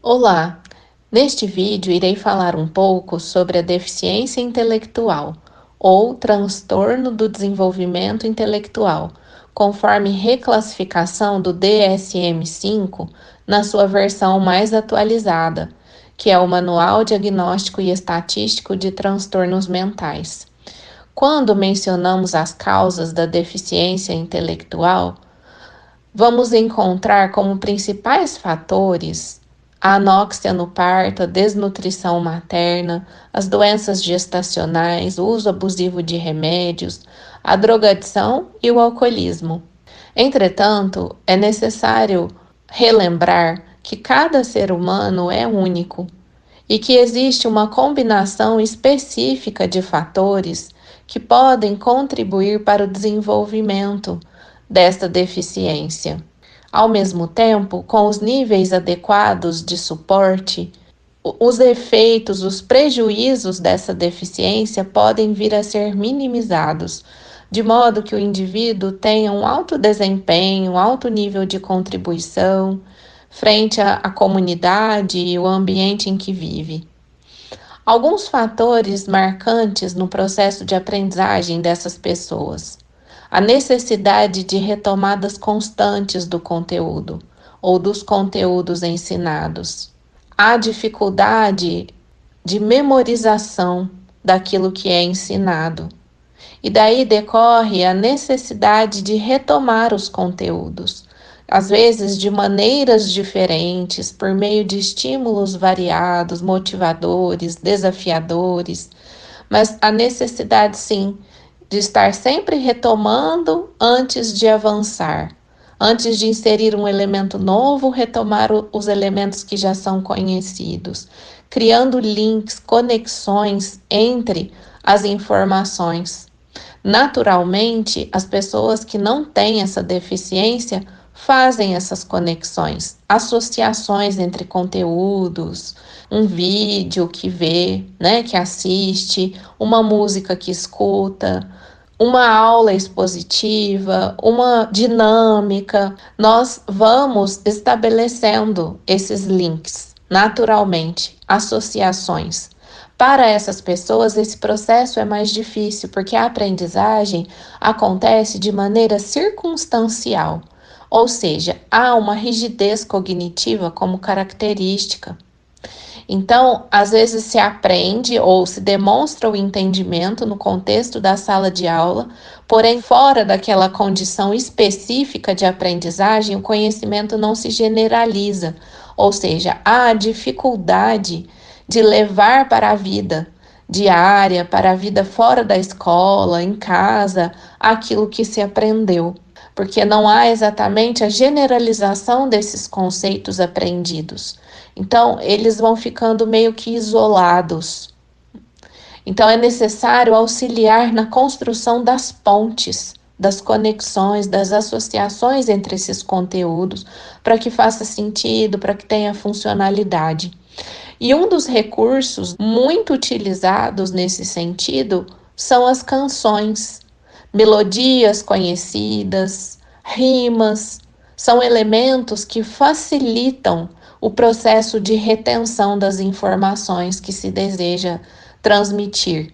Olá! Neste vídeo irei falar um pouco sobre a deficiência intelectual ou transtorno do desenvolvimento intelectual, conforme reclassificação do DSM-5 na sua versão mais atualizada, que é o Manual Diagnóstico e Estatístico de Transtornos Mentais. Quando mencionamos as causas da deficiência intelectual, vamos encontrar como principais fatores a anóxia no parto, a desnutrição materna, as doenças gestacionais, o uso abusivo de remédios, a drogadição e o alcoolismo. Entretanto, é necessário relembrar que cada ser humano é único e que existe uma combinação específica de fatores que podem contribuir para o desenvolvimento desta deficiência. Ao mesmo tempo, com os níveis adequados de suporte, os efeitos, os prejuízos dessa deficiência podem vir a ser minimizados, de modo que o indivíduo tenha um alto desempenho, um alto nível de contribuição frente à comunidade e o ambiente em que vive. Alguns fatores marcantes no processo de aprendizagem dessas pessoas: a necessidade de retomadas constantes do conteúdo ou dos conteúdos ensinados, a dificuldade de memorização daquilo que é ensinado, e daí decorre a necessidade de retomar os conteúdos, às vezes de maneiras diferentes, por meio de estímulos variados, motivadores, desafiadores, mas a necessidade, sim, de estar sempre retomando antes de avançar. Antes de inserir um elemento novo, retomar os elementos que já são conhecidos, criando links, conexões entre as informações. Naturalmente, as pessoas que não têm essa deficiência fazem essas conexões, associações entre conteúdos, um vídeo que vê, que assiste, uma música que escuta, uma aula expositiva, uma dinâmica. Nós vamos estabelecendo esses links naturalmente, associações. Para essas pessoas, esse processo é mais difícil, porque a aprendizagem acontece de maneira circunstancial, ou seja, há uma rigidez cognitiva como característica. Então, às vezes se aprende ou se demonstra o entendimento no contexto da sala de aula, porém, fora daquela condição específica de aprendizagem, o conhecimento não se generaliza, ou seja, há a dificuldade de levar para a vida diária, para a vida fora da escola, em casa, aquilo que se aprendeu, porque não há exatamente a generalização desses conceitos aprendidos. Então, eles vão ficando meio que isolados. Então, é necessário auxiliar na construção das pontes, das conexões, das associações entre esses conteúdos, para que faça sentido, para que tenha funcionalidade. E um dos recursos muito utilizados nesse sentido são as canções, melodias conhecidas, rimas, são elementos que facilitam o processo de retenção das informações que se deseja transmitir.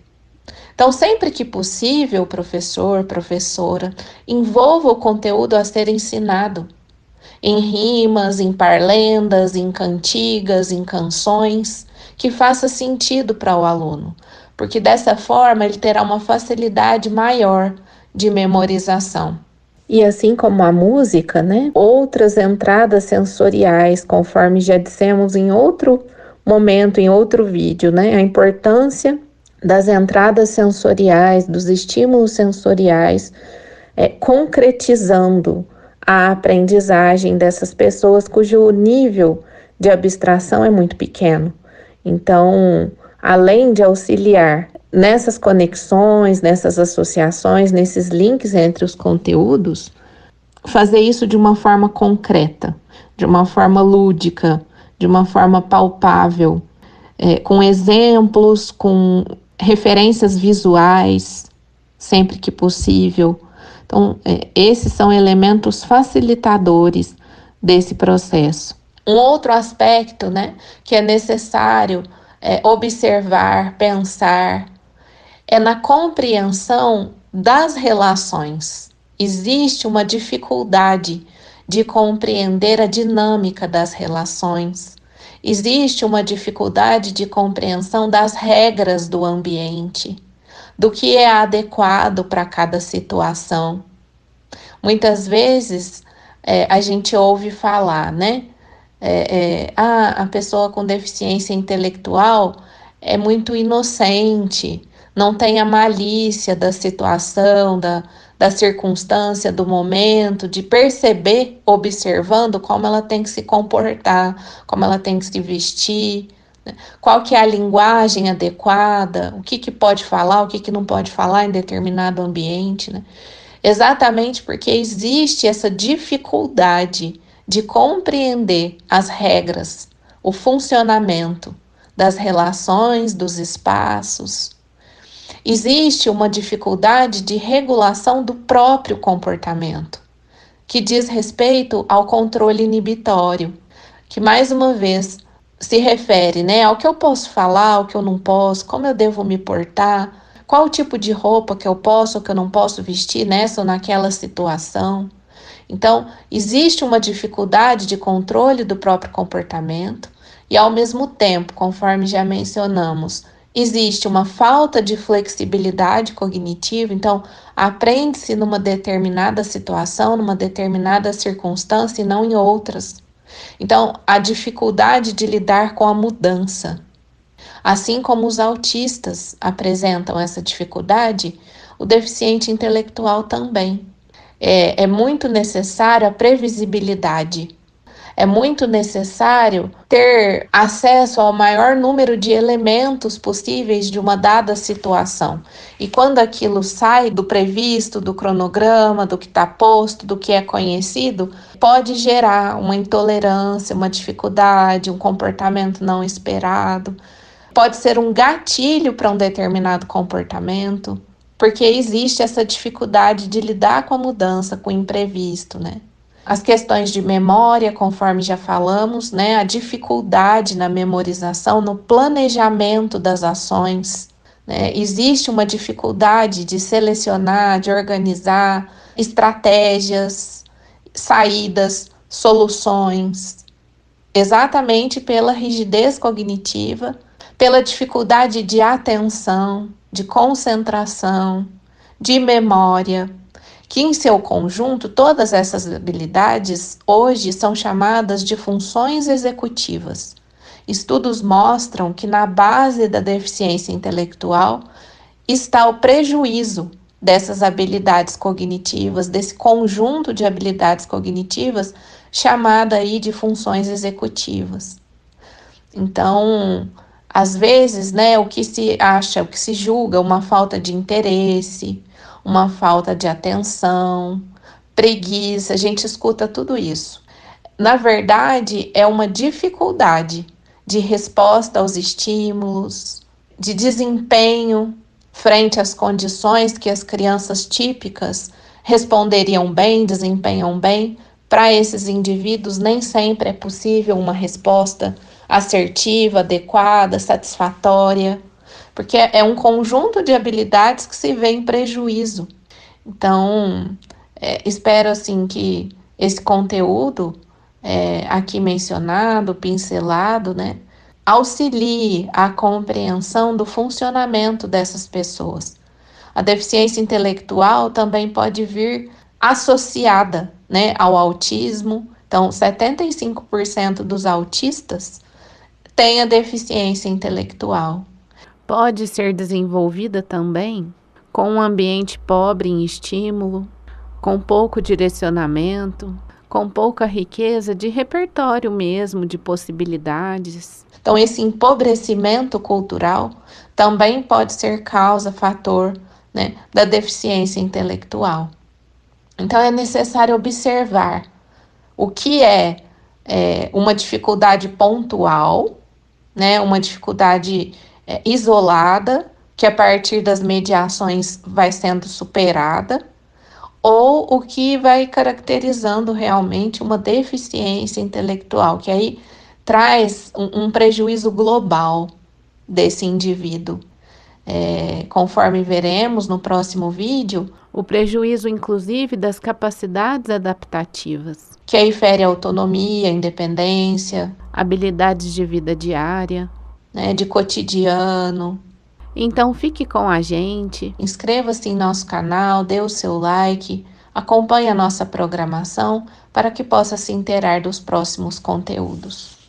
Então, sempre que possível, professor, professora, envolva o conteúdo a ser ensinado em rimas, em parlendas, em cantigas, em canções, que faça sentido para o aluno, porque dessa forma ele terá uma facilidade maior de memorização. E assim como a música, outras entradas sensoriais, conforme já dissemos em outro momento, em outro vídeo, a importância das entradas sensoriais, dos estímulos sensoriais, concretizando a aprendizagem dessas pessoas cujo nível de abstração é muito pequeno. Então, além de auxiliar nessas conexões, nessas associações, nesses links entre os conteúdos, fazer isso de uma forma concreta, de uma forma lúdica, de uma forma palpável, com exemplos, com referências visuais, sempre que possível. Então, esses são elementos facilitadores desse processo. Um outro aspecto, né, que é necessário observar, pensar, é na compreensão das relações. Existe uma dificuldade de compreender a dinâmica das relações. Existe uma dificuldade de compreensão das regras do ambiente, do que é adequado para cada situação. Muitas vezes a gente ouve falar, né? A pessoa com deficiência intelectual é muito inocente, não tem a malícia da situação, da circunstância, do momento, de perceber, observando como ela tem que se comportar, como ela tem que se vestir, né? Qual que é a linguagem adequada, o que, que pode falar, o que, que não pode falar em determinado ambiente, né? Exatamente porque existe essa dificuldade de compreender as regras, o funcionamento das relações, dos espaços. Existe uma dificuldade de regulação do próprio comportamento, que diz respeito ao controle inibitório, que mais uma vez se refere, né, ao que eu posso falar, ao que eu não posso, como eu devo me portar, qual o tipo de roupa que eu posso ou que eu não posso vestir nessa ou naquela situação. Então, existe uma dificuldade de controle do próprio comportamento e, ao mesmo tempo, conforme já mencionamos, existe uma falta de flexibilidade cognitiva. Então, aprende-se numa determinada situação, numa determinada circunstância e não em outras. Então, a dificuldade de lidar com a mudança. Assim como os autistas apresentam essa dificuldade, o deficiente intelectual também. É muito necessário a previsibilidade. É muito necessário ter acesso ao maior número de elementos possíveis de uma dada situação. E quando aquilo sai do previsto, do cronograma, do que está posto, do que é conhecido, pode gerar uma intolerância, uma dificuldade, um comportamento não esperado. Pode ser um gatilho para um determinado comportamento, porque existe essa dificuldade de lidar com a mudança, com o imprevisto, né? As questões de memória, conforme já falamos, né? A dificuldade na memorização, no planejamento das ações, né? Existe uma dificuldade de selecionar, de organizar estratégias, saídas, soluções, exatamente pela rigidez cognitiva, pela dificuldade de atenção, de concentração, de memória, que em seu conjunto, todas essas habilidades hoje são chamadas de funções executivas. Estudos mostram que na base da deficiência intelectual está o prejuízo dessas habilidades cognitivas, desse conjunto de habilidades cognitivas, chamada aí de funções executivas. Então, às vezes, né, o que se acha, o que se julga uma falta de interesse, uma falta de atenção, preguiça, a gente escuta tudo isso. Na verdade, é uma dificuldade de resposta aos estímulos, de desempenho frente às condições que as crianças típicas responderiam bem, desempenham bem. Para esses indivíduos, nem sempre é possível uma resposta assertiva, adequada, satisfatória, porque é um conjunto de habilidades que se vê em prejuízo. Então, espero assim que esse conteúdo aqui mencionado, pincelado, né, auxilie a compreensão do funcionamento dessas pessoas. A deficiência intelectual também pode vir associada, né, ao autismo. Então, 75% dos autistas têm a deficiência intelectual. Pode ser desenvolvida também com um ambiente pobre em estímulo, com pouco direcionamento, com pouca riqueza de repertório mesmo, de possibilidades. Então, esse empobrecimento cultural também pode ser causa, fator, né, da deficiência intelectual. Então, é necessário observar o que é uma dificuldade pontual, né, uma dificuldade isolada, que a partir das mediações vai sendo superada, ou o que vai caracterizando realmente uma deficiência intelectual, que aí traz um prejuízo global desse indivíduo. Conforme veremos no próximo vídeo, o prejuízo, inclusive, das capacidades adaptativas, que aí fere a autonomia, a independência, habilidades de vida diária. né, de cotidiano. Então, fique com a gente. Inscreva-se em nosso canal, dê o seu like, acompanhe a nossa programação para que possa se inteirar dos próximos conteúdos.